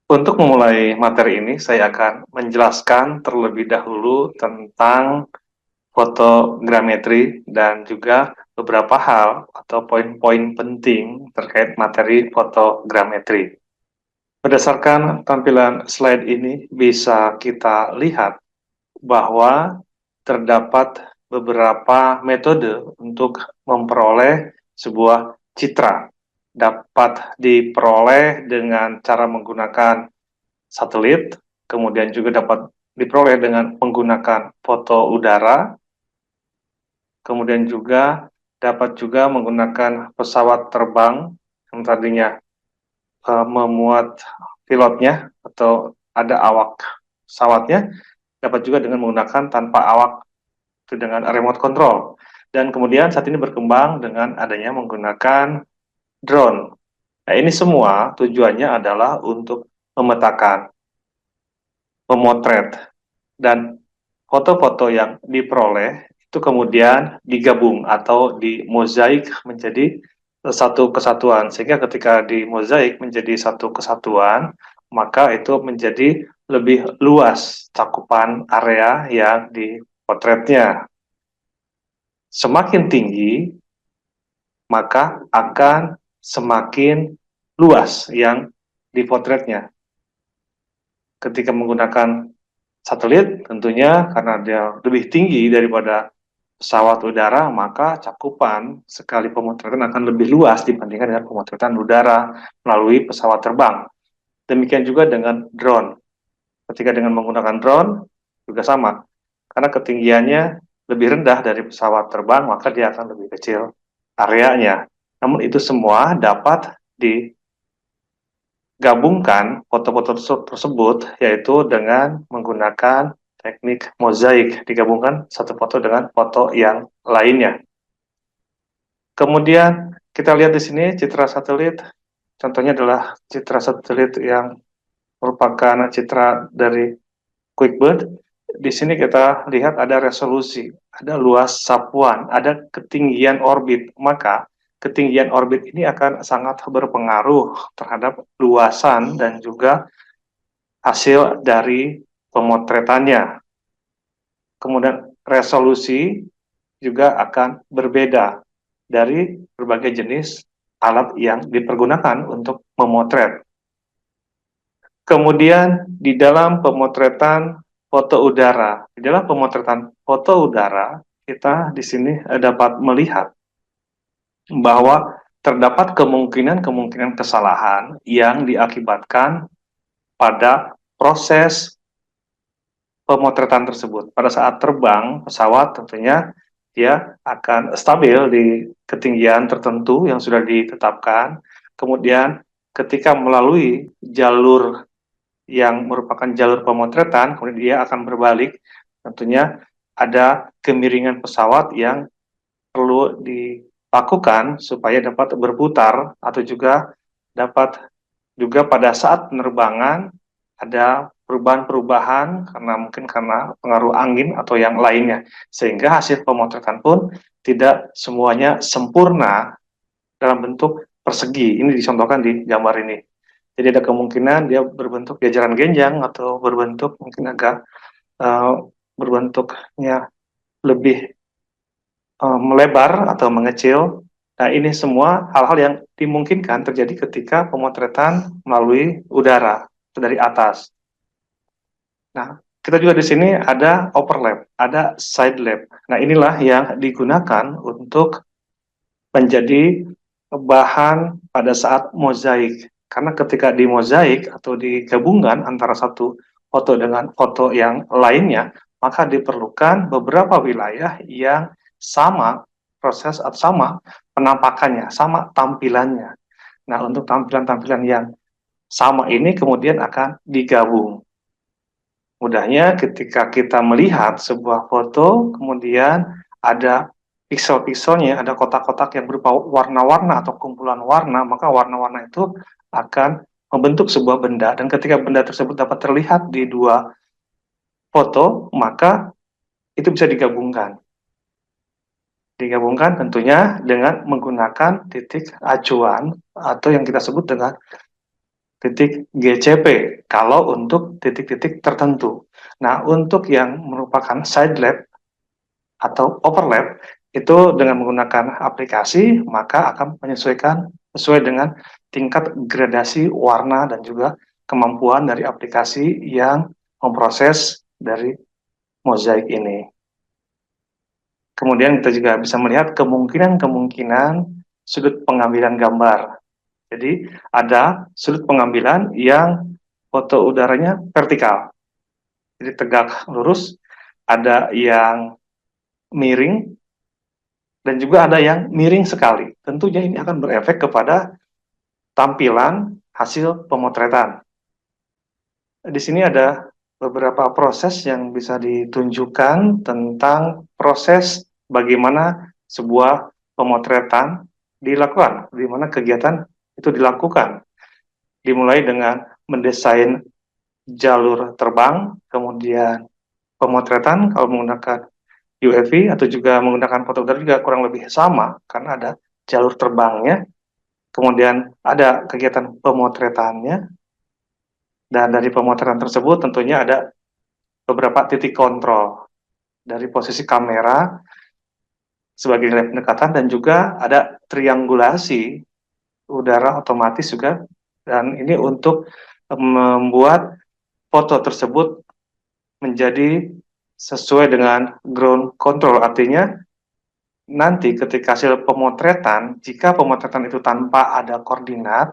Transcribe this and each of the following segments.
Untuk memulai materi ini, saya akan menjelaskan terlebih dahulu tentang fotogrametri dan juga beberapa hal atau poin-poin penting terkait materi fotogrametri. Berdasarkan tampilan slide ini, bisa kita lihat bahwa terdapat beberapa metode untuk memperoleh sebuah citra. Dapat diperoleh dengan cara menggunakan satelit, kemudian juga dapat diperoleh dengan menggunakan foto udara, kemudian juga dapat juga menggunakan pesawat terbang yang tadinya memuat pilotnya atau ada awak pesawatnya, dapat juga dengan menggunakan tanpa awak, itu dengan remote control. Dan kemudian saat ini berkembang dengan adanya menggunakan drone. Nah, ini semua tujuannya adalah untuk memetakan, memotret, dan foto-foto yang diperoleh itu kemudian digabung atau dimozaik menjadi satu kesatuan, sehingga ketika dimozaik menjadi satu kesatuan, maka itu menjadi lebih luas cakupan area yang dipotretnya. Semakin tinggi, maka akan semakin luas yang dipotretnya. Ketika menggunakan satelit, tentunya karena dia lebih tinggi daripada pesawat udara, maka cakupan sekali pemotretan akan lebih luas dibandingkan dengan pemotretan udara melalui pesawat terbang. Demikian juga dengan drone. Ketika dengan menggunakan drone, juga sama. Karena ketinggiannya lebih rendah dari pesawat terbang, maka dia akan lebih kecil areanya. Namun itu semua dapat digabungkan foto-foto tersebut, yaitu dengan menggunakan teknik mozaik, digabungkan satu foto dengan foto yang lainnya. Kemudian kita lihat di sini citra satelit, contohnya adalah citra satelit yang merupakan citra dari QuickBird. Di sini kita lihat ada resolusi, ada luas sapuan, ada ketinggian orbit. Maka ketinggian orbit ini akan sangat berpengaruh terhadap luasan dan juga hasil dari pemotretannya. Kemudian resolusi juga akan berbeda dari berbagai jenis alat yang dipergunakan untuk memotret. Kemudian di dalam pemotretan foto udara, di dalam pemotretan foto udara, kita di sini dapat melihat bahwa terdapat kemungkinan-kemungkinan kesalahan yang diakibatkan pada proses pemotretan tersebut. Pada saat terbang pesawat tentunya dia akan stabil di ketinggian tertentu yang sudah ditetapkan. Kemudian ketika melalui jalur yang merupakan jalur pemotretan, kemudian dia akan berbalik. Tentunya ada kemiringan pesawat yang perlu dilakukan supaya dapat berputar, atau juga dapat juga pada saat penerbangan ada perubahan-perubahan karena pengaruh angin atau yang lainnya, sehingga hasil pemotretan pun tidak semuanya sempurna dalam bentuk persegi. Ini dicontohkan di gambar ini. Jadi ada kemungkinan dia berbentuk jajaran genjang atau berbentuk mungkin agak berbentuknya lebih melebar atau mengecil. Nah, ini semua hal-hal yang dimungkinkan terjadi ketika pemotretan melalui udara dari atas. Nah, kita juga di sini ada overlap, ada side lap. Nah, inilah yang digunakan untuk menjadi bahan pada saat mozaik. Karena ketika di mozaik atau digabungkan antara satu foto dengan foto yang lainnya, maka diperlukan beberapa wilayah yang sama proses atau sama penampakannya, sama tampilannya. Nah, untuk tampilan-tampilan yang sama ini kemudian akan digabung. Mudahnya ketika kita melihat sebuah foto, kemudian ada piksel-pikselnya, ada kotak-kotak yang berupa warna-warna atau kumpulan warna, maka warna-warna itu akan membentuk sebuah benda. Dan ketika benda tersebut dapat terlihat di dua foto, maka itu bisa digabungkan. Digabungkan tentunya dengan menggunakan titik acuan atau yang kita sebut dengan titik GCP kalau untuk titik-titik tertentu. Nah, untuk yang merupakan side lab atau overlap itu dengan menggunakan aplikasi maka akan menyesuaikan sesuai dengan tingkat gradasi warna dan juga kemampuan dari aplikasi yang memproses dari mozaik ini. Kemudian kita juga bisa melihat kemungkinan-kemungkinan sudut pengambilan gambar. Jadi ada sudut pengambilan yang foto udaranya vertikal, jadi tegak lurus, ada yang miring, dan juga ada yang miring sekali. Tentunya ini akan berefek kepada tampilan hasil pemotretan. Di sini ada beberapa proses yang bisa ditunjukkan tentang proses bagaimana sebuah pemotretan dilakukan, di mana kegiatan itu dilakukan. Dimulai dengan mendesain jalur terbang, kemudian pemotretan kalau menggunakan UAV atau juga menggunakan foto udara juga kurang lebih sama karena ada jalur terbangnya, kemudian ada kegiatan pemotretannya, dan dari pemotretan tersebut tentunya ada beberapa titik kontrol dari posisi kamera sebagai nilai pendekatan dan juga ada triangulasi udara otomatis juga, dan ini untuk membuat foto tersebut menjadi sesuai dengan ground control, artinya nanti ketika hasil pemotretan, jika pemotretan itu tanpa ada koordinat,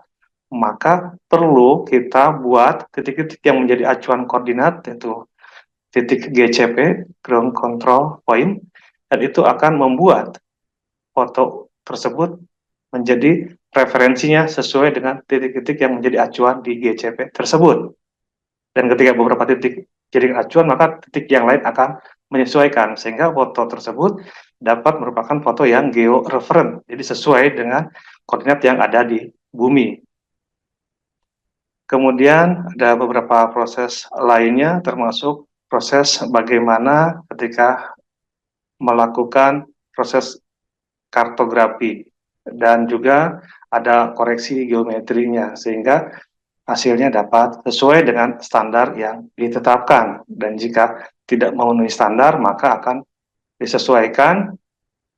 maka perlu kita buat titik-titik yang menjadi acuan koordinat, yaitu titik GCP, Ground Control Point, dan itu akan membuat foto tersebut menjadi referensinya sesuai dengan titik-titik yang menjadi acuan di GCP tersebut. Dan ketika beberapa titik jadi acuan, maka titik yang lain akan menyesuaikan, sehingga foto tersebut dapat merupakan foto yang georeferen, jadi sesuai dengan koordinat yang ada di bumi. Kemudian ada beberapa proses lainnya, termasuk proses bagaimana ketika melakukan proses kartografi, dan juga ada koreksi geometrinya, sehingga hasilnya dapat sesuai dengan standar yang ditetapkan. Dan jika tidak memenuhi standar, maka akan disesuaikan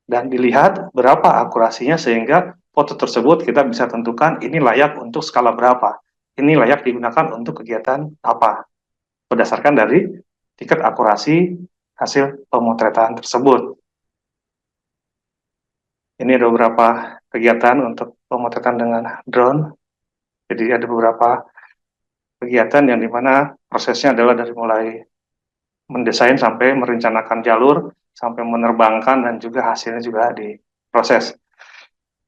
dan dilihat berapa akurasinya, sehingga foto tersebut kita bisa tentukan ini layak untuk skala berapa, ini layak digunakan untuk kegiatan apa, berdasarkan dari tingkat akurasi hasil pemotretan tersebut. Ini ada beberapa kegiatan untuk pemotretan dengan drone. Jadi ada beberapa kegiatan yang dimana prosesnya adalah dari mulai mendesain sampai merencanakan jalur, sampai menerbangkan, dan juga hasilnya juga diproses.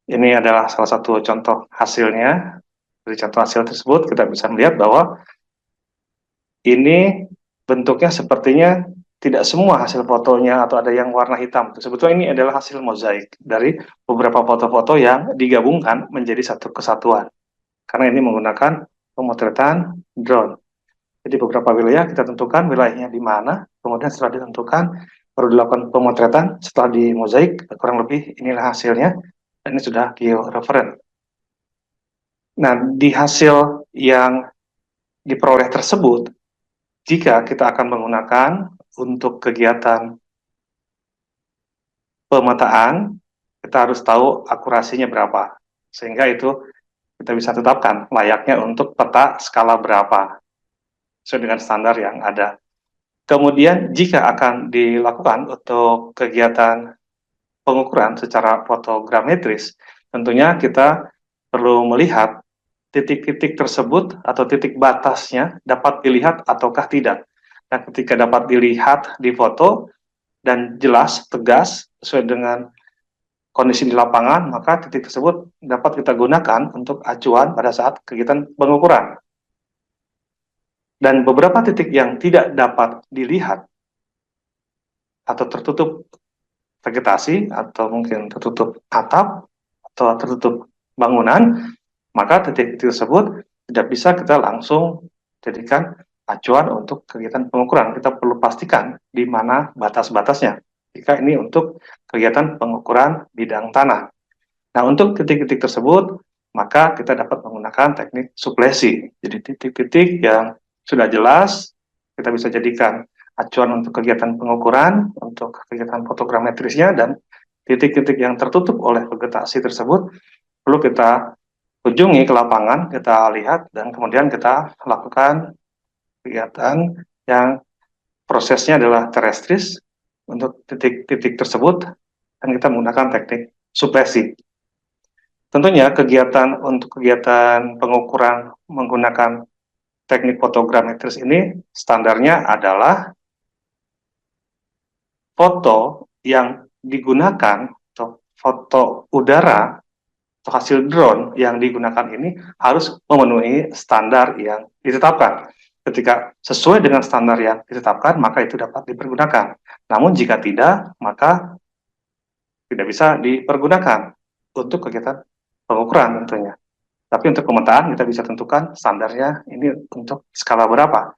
Ini adalah salah satu contoh hasilnya. Dari contoh hasil tersebut kita bisa melihat bahwa ini bentuknya sepertinya tidak semua hasil fotonya atau ada yang warna hitam. Sebetulnya ini adalah hasil mozaik dari beberapa foto-foto yang digabungkan menjadi satu kesatuan. Karena ini menggunakan pemotretan drone. Jadi beberapa wilayah kita tentukan wilayahnya di mana, kemudian setelah ditentukan baru dilakukan pemotretan, setelah di mozaik kurang lebih inilah hasilnya, dan ini sudah georeferen. Nah, di hasil yang diperoleh tersebut, jika kita akan menggunakan untuk kegiatan pemetaan, kita harus tahu akurasinya berapa, sehingga itu kita bisa tetapkan layaknya untuk peta skala berapa, sesuai dengan standar yang ada. Kemudian jika akan dilakukan untuk kegiatan pengukuran secara fotogrametris, tentunya kita perlu melihat titik-titik tersebut atau titik batasnya dapat dilihat ataukah tidak. Nah, ketika dapat dilihat di foto dan jelas, tegas, sesuai dengan kondisi di lapangan, maka titik tersebut dapat kita gunakan untuk acuan pada saat kegiatan pengukuran. Dan beberapa titik yang tidak dapat dilihat atau tertutup vegetasi, atau mungkin tertutup atap, atau tertutup bangunan, maka titik-titik tersebut tidak bisa kita langsung jadikan acuan untuk kegiatan pengukuran. Kita perlu pastikan di mana batas-batasnya, jika ini untuk kegiatan pengukuran bidang tanah. Nah, untuk titik-titik tersebut, maka kita dapat menggunakan teknik sublesi. Jadi titik-titik yang sudah jelas, kita bisa jadikan acuan untuk kegiatan pengukuran, untuk kegiatan fotogrametrisnya, dan titik-titik yang tertutup oleh vegetasi tersebut perlu kita kunjungi ke lapangan, kita lihat, dan kemudian kita lakukan kegiatan yang prosesnya adalah terestris untuk titik-titik tersebut, dan kita menggunakan teknik sublesi. Tentunya untuk kegiatan pengukuran menggunakan teknik fotogrametris ini standarnya adalah foto yang digunakan atau foto udara atau hasil drone yang digunakan ini harus memenuhi standar yang ditetapkan. Ketika sesuai dengan standar yang ditetapkan, maka itu dapat dipergunakan. Namun jika tidak, maka tidak bisa dipergunakan untuk kegiatan pengukuran tentunya. Tapi untuk pemetaan kita bisa tentukan standarnya ini untuk skala berapa.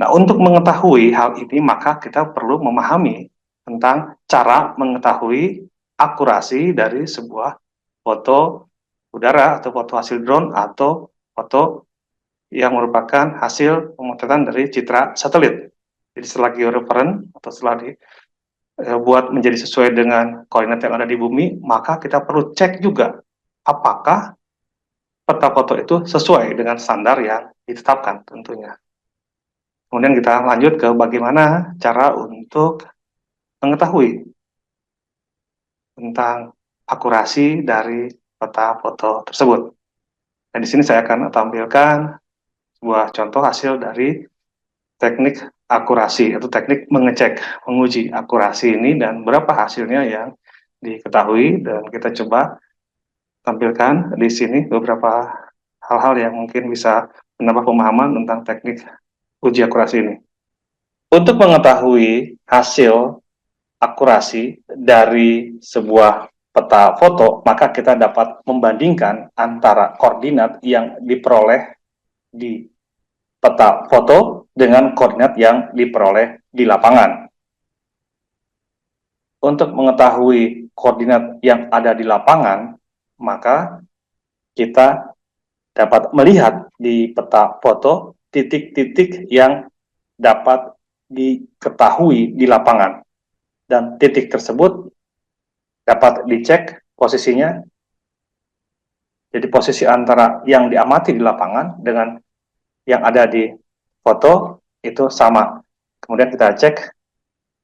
Nah, untuk mengetahui hal ini maka kita perlu memahami tentang cara mengetahui akurasi dari sebuah foto udara atau foto hasil drone atau foto yang merupakan hasil pemotretan dari citra satelit. Jadi setelah georeference atau setelah dibuat menjadi sesuai dengan koordinat yang ada di bumi, maka kita perlu cek juga apakah peta foto itu sesuai dengan standar yang ditetapkan tentunya. Kemudian kita lanjut ke bagaimana cara untuk mengetahui tentang akurasi dari peta foto tersebut. Dan di sini saya akan tampilkan sebuah contoh hasil dari teknik akurasi atau teknik mengecek, menguji akurasi ini, dan berapa hasilnya yang diketahui, dan kita coba tampilkan di sini beberapa hal-hal yang mungkin bisa menambah pemahaman tentang teknik uji akurasi ini. Untuk mengetahui hasil akurasi dari sebuah peta foto, maka kita dapat membandingkan antara koordinat yang diperoleh di peta foto dengan koordinat yang diperoleh di lapangan. Untuk mengetahui koordinat yang ada di lapangan, maka kita dapat melihat di peta foto titik-titik yang dapat diketahui di lapangan, dan titik tersebut dapat dicek posisinya. Jadi posisi antara yang diamati di lapangan dengan yang ada di foto itu sama. Kemudian kita cek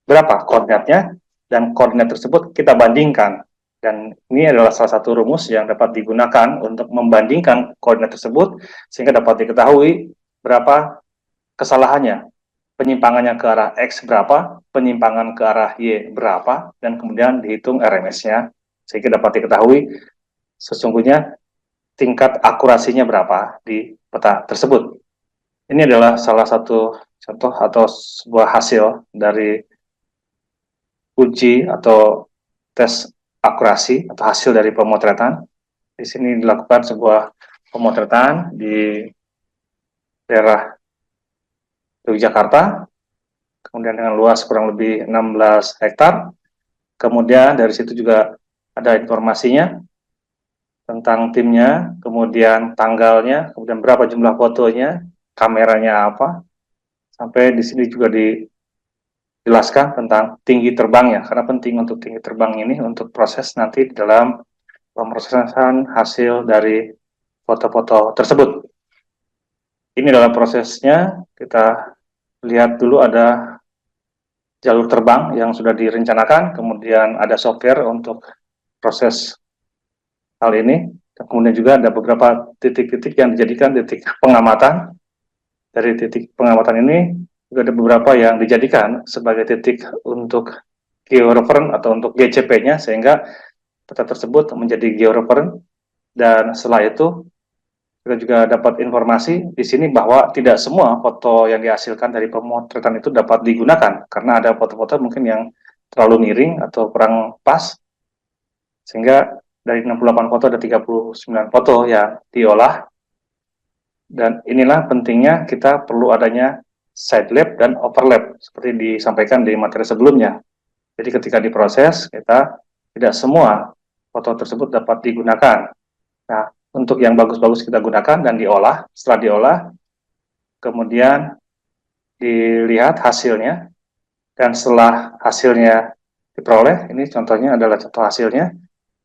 berapa koordinatnya, dan koordinat tersebut kita bandingkan. Dan ini adalah salah satu rumus yang dapat digunakan untuk membandingkan koordinat tersebut sehingga dapat diketahui berapa kesalahannya. Penyimpangannya ke arah X berapa, penyimpangan ke arah Y berapa, dan kemudian dihitung RMS-nya, sehingga dapat diketahui sesungguhnya tingkat akurasinya berapa di peta tersebut. Ini adalah salah satu contoh atau sebuah hasil dari uji atau tes akurasi atau hasil dari pemotretan. Di sini dilakukan sebuah pemotretan di daerah Yogyakarta, kemudian dengan luas kurang lebih 16 hektar. Kemudian dari situ juga ada informasinya tentang timnya, kemudian tanggalnya, kemudian berapa jumlah fotonya, kameranya apa, sampai di sini juga dijelaskan tentang tinggi terbangnya, karena penting untuk tinggi terbang ini untuk proses nanti di dalam pemrosesan hasil dari foto-foto tersebut. Ini adalah prosesnya. Kita lihat dulu ada jalur terbang yang sudah direncanakan, kemudian ada software untuk proses hal ini, dan kemudian juga ada beberapa titik-titik yang dijadikan titik pengamatan. Dari titik pengamatan ini juga ada beberapa yang dijadikan sebagai titik untuk georeference atau untuk GCP-nya, sehingga peta tersebut menjadi georeference. Dan setelah itu kita juga dapat informasi di sini bahwa tidak semua foto yang dihasilkan dari pemotretan itu dapat digunakan, karena ada foto-foto mungkin yang terlalu miring atau kurang pas, sehingga dari 68 foto ada 39 foto yang diolah. Dan inilah pentingnya kita perlu adanya side lab dan overlap seperti disampaikan di materi sebelumnya. Jadi ketika diproses, kita tidak semua foto tersebut dapat digunakan, Nah, untuk yang bagus-bagus kita gunakan dan diolah. Setelah diolah, kemudian dilihat hasilnya, dan setelah hasilnya diperoleh, ini contohnya adalah contoh hasilnya,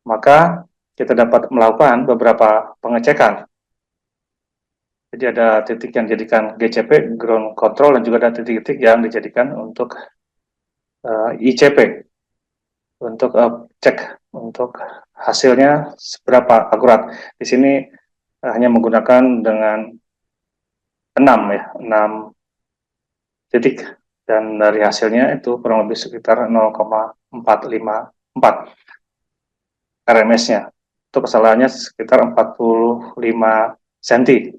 maka kita dapat melakukan beberapa pengecekan. Jadi ada titik yang dijadikan GCP, ground control, dan juga ada titik-titik yang dijadikan untuk ICP, untuk cek untuk hasilnya seberapa akurat. Di sini hanya menggunakan dengan 6 titik, dan dari hasilnya itu kurang lebih sekitar 0,454 RMS-nya. Itu kesalahannya sekitar 45 cm.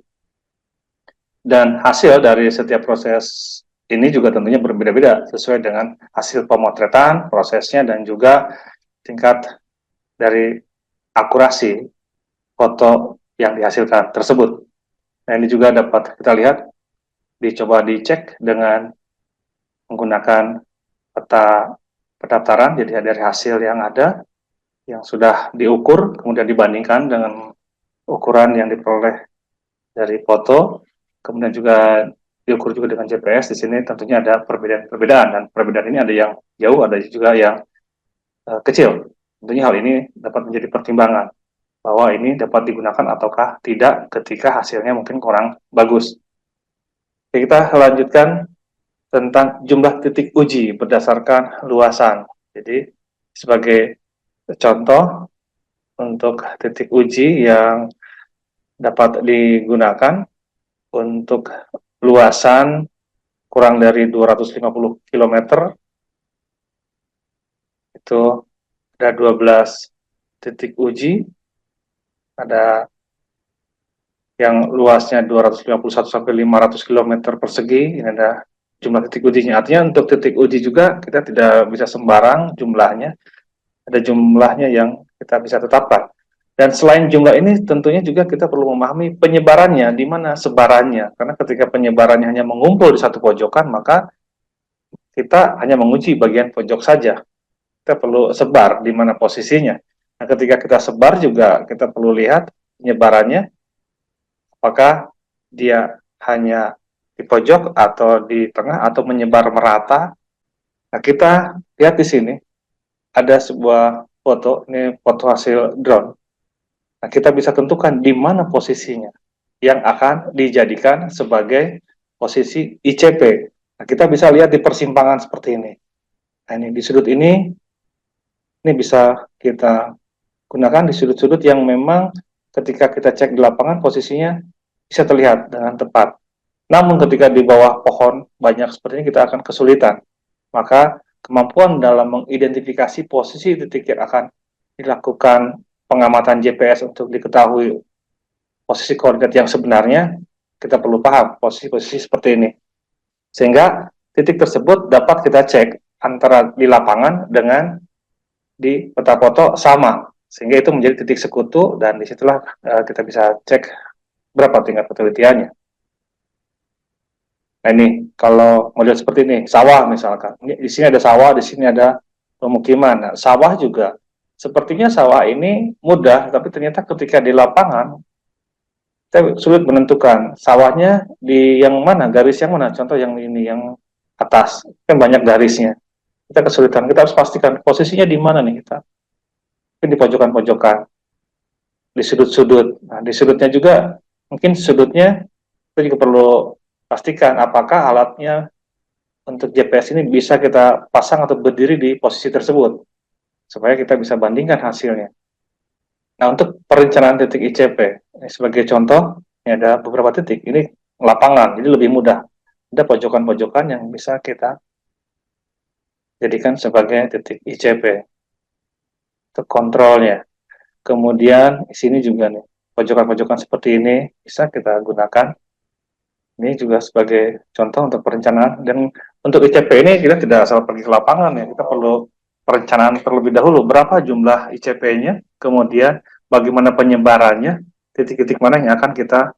Dan hasil dari setiap proses ini juga tentunya berbeda-beda sesuai dengan hasil pemotretan, prosesnya, dan juga tingkat dari akurasi foto yang dihasilkan tersebut. Nah, ini juga dapat kita lihat, dicoba dicek dengan menggunakan peta pendaftaran. Jadi dari hasil yang ada, yang sudah diukur, kemudian dibandingkan dengan ukuran yang diperoleh dari foto, kemudian juga diukur juga dengan GPS. Di sini tentunya ada perbedaan-perbedaan, dan perbedaan ini ada yang jauh, ada juga yang kecil. Tentunya hal ini dapat menjadi pertimbangan bahwa ini dapat digunakan ataukah tidak ketika hasilnya mungkin kurang bagus. Oke, kita lanjutkan tentang jumlah titik uji berdasarkan luasan. Jadi sebagai contoh untuk titik uji yang dapat digunakan untuk luasan kurang dari 250 km, itu ada 12 titik uji, ada yang luasnya 251 sampai 500 km persegi. Ini ada jumlah titik ujinya. Artinya untuk titik uji juga kita tidak bisa sembarang jumlahnya, ada jumlahnya yang kita bisa tetapkan. Dan selain jumlah ini, tentunya juga kita perlu memahami penyebarannya, di mana sebarannya. Karena ketika penyebarannya hanya mengumpul di satu pojokan, maka kita hanya menguji bagian pojok saja. Kita perlu sebar di mana posisinya. Nah, ketika kita sebar juga kita perlu lihat penyebarannya, apakah dia hanya di pojok atau di tengah atau menyebar merata. Nah, kita lihat di sini ada sebuah foto, ini foto hasil drone. Nah, kita bisa tentukan di mana posisinya yang akan dijadikan sebagai posisi ICP. Nah, kita bisa lihat di persimpangan seperti ini. Nah, ini di sudut ini bisa kita gunakan di sudut-sudut yang memang ketika kita cek di lapangan posisinya bisa terlihat dengan tepat. Namun ketika di bawah pohon banyak seperti ini kita akan kesulitan. Maka kemampuan dalam mengidentifikasi posisi titik yang akan dilakukan pengamatan GPS untuk diketahui posisi koordinat yang sebenarnya, kita perlu paham posisi-posisi seperti ini. Sehingga titik tersebut dapat kita cek antara di lapangan dengan di peta foto sama. Sehingga itu menjadi titik sekutu, dan disitulah kita bisa cek berapa tingkat ketelitiannya. Nah, ini kalau model seperti ini, sawah misalkan. Di sini ada sawah, di sini ada pemukiman. Nah, sawah juga sepertinya sawah ini mudah, tapi ternyata ketika di lapangan kita sulit menentukan sawahnya di yang mana, garis yang mana. Contoh yang ini, yang atas, kan banyak garisnya. Kita kesulitan, kita harus pastikan posisinya di mana nih kita. Mungkin di pojokan-pojokan, di sudut-sudut. Nah, di sudutnya juga, mungkin sudutnya kita juga perlu pastikan apakah alatnya untuk GPS ini bisa kita pasang atau berdiri di posisi tersebut, supaya kita bisa bandingkan hasilnya. Nah, untuk perencanaan titik ICP, sebagai contoh, ini ada beberapa titik, ini lapangan, jadi lebih mudah. Ada pojokan-pojokan yang bisa kita jadikan sebagai titik ICP. Untuk kontrolnya. Kemudian, di sini juga nih, pojokan-pojokan seperti ini bisa kita gunakan. Ini juga sebagai contoh untuk perencanaan. Dan untuk ICP ini kita tidak asal pergi ke lapangan ya, kita perlu perencanaan terlebih dahulu. Berapa jumlah ICP-nya, kemudian bagaimana penyebarannya, titik-titik mana yang akan kita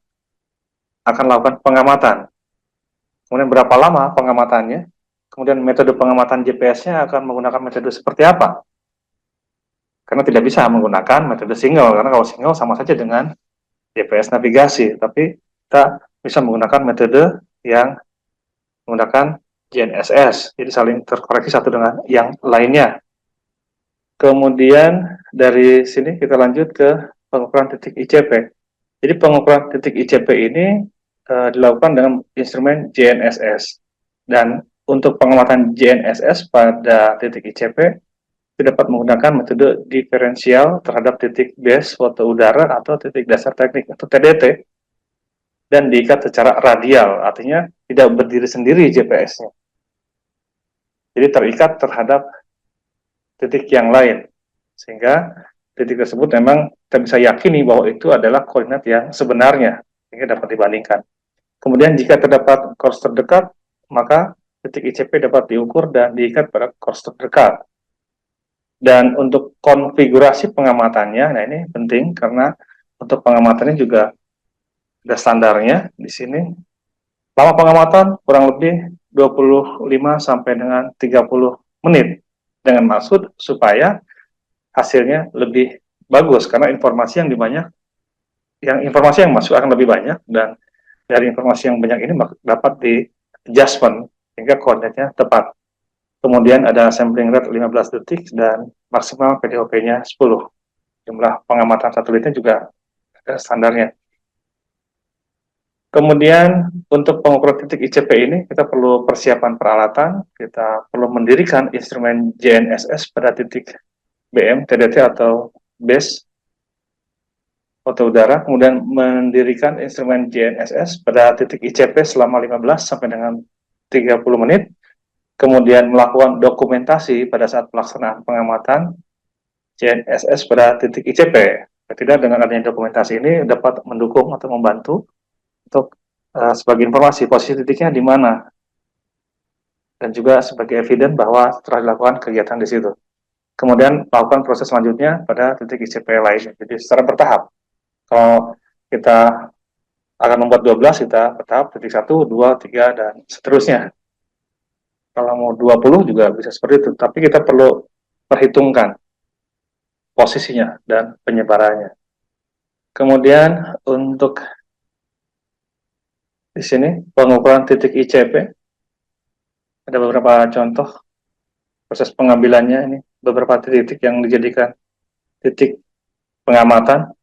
lakukan pengamatan. Kemudian berapa lama pengamatannya, kemudian metode pengamatan GPS-nya akan menggunakan metode seperti apa. karena tidak bisa menggunakan metode single, karena kalau single sama saja dengan GPS navigasi, tapi kita bisa menggunakan metode yang menggunakan GNSS, jadi saling terkoreksi satu dengan yang lainnya. Kemudian dari sini kita lanjut ke pengukuran titik ICP. Jadi pengukuran titik ICP ini dilakukan dengan instrumen GNSS, dan untuk pengamatan GNSS pada titik ICP itu dapat menggunakan metode diferensial terhadap titik base foto udara atau titik dasar teknik atau TDT, dan diikat secara radial, artinya tidak berdiri sendiri GPS-nya. Jadi terikat terhadap titik yang lain, sehingga titik tersebut memang kita bisa yakini bahwa itu adalah koordinat yang sebenarnya, sehingga dapat dibandingkan. Kemudian jika terdapat course terdekat, maka titik ICP dapat diukur dan diikat pada course terdekat. Dan untuk konfigurasi pengamatannya, nah ini penting karena untuk pengamatannya juga ada standarnya di sini. Lama pengamatan kurang lebih 25 sampai dengan 30 menit, dengan maksud supaya hasilnya lebih bagus, karena informasi yang masuk akan lebih banyak, dan dari informasi yang banyak ini dapat di adjustment sehingga koordinatnya tepat. Kemudian ada sampling rate 15 detik dan maksimal PDOP-nya 10. Jumlah pengamatan satelitnya juga ada standarnya. Kemudian untuk pengukuran titik ICP ini kita perlu persiapan peralatan, kita perlu mendirikan instrumen GNSS pada titik BM, TDT atau base foto udara, kemudian mendirikan instrumen GNSS pada titik ICP selama 15 sampai dengan 30 menit, kemudian melakukan dokumentasi pada saat pelaksanaan pengamatan GNSS pada titik ICP. Tidak, dengan adanya dokumentasi ini dapat mendukung atau membantu untuk sebagai informasi posisi titiknya di mana, dan juga sebagai evidence bahwa telah dilakukan kegiatan di situ. Kemudian melakukan proses selanjutnya pada titik ICP lainnya. Jadi secara bertahap. Kalau kita akan membuat 12, kita bertahap titik 1, 2, 3, dan seterusnya. Kalau mau 20 juga bisa seperti itu, tapi kita perlu perhitungkan posisinya dan penyebarannya. Kemudian untuk di sini pengukuran titik ICP, ada beberapa contoh proses pengambilannya. Ini beberapa titik yang dijadikan titik pengamatan.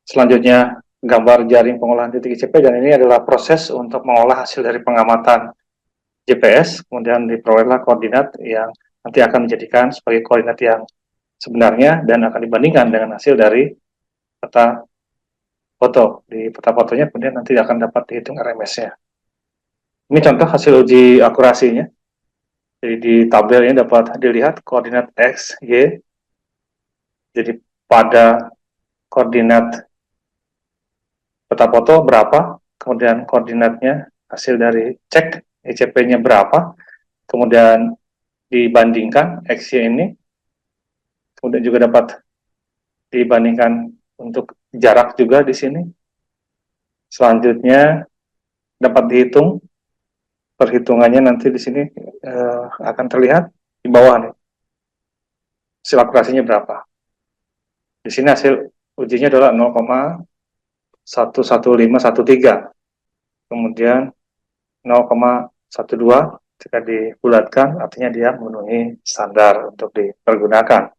Selanjutnya gambar jaring pengolahan titik ICP, dan ini adalah proses untuk mengolah hasil dari pengamatan GPS, kemudian diperolehlah koordinat yang nanti akan dijadikan sebagai koordinat yang sebenarnya dan akan dibandingkan dengan hasil dari peta foto. Di peta fotonya kemudian nanti akan dapat dihitung RMS-nya. Ini contoh hasil uji akurasinya. Jadi di tabel ini dapat dilihat koordinat X, Y. Jadi pada koordinat peta foto berapa, kemudian koordinatnya hasil dari cek ICP-nya berapa, kemudian dibandingkan X-Y ini, kemudian juga dapat dibandingkan untuk jarak juga di sini. Selanjutnya dapat dihitung, perhitungannya nanti di sini akan terlihat di bawah nih, hasil akurasinya berapa. Di sini hasil ujinya adalah 0,11513, kemudian 0,12 jika dibulatkan artinya dia memenuhi standar untuk dipergunakan.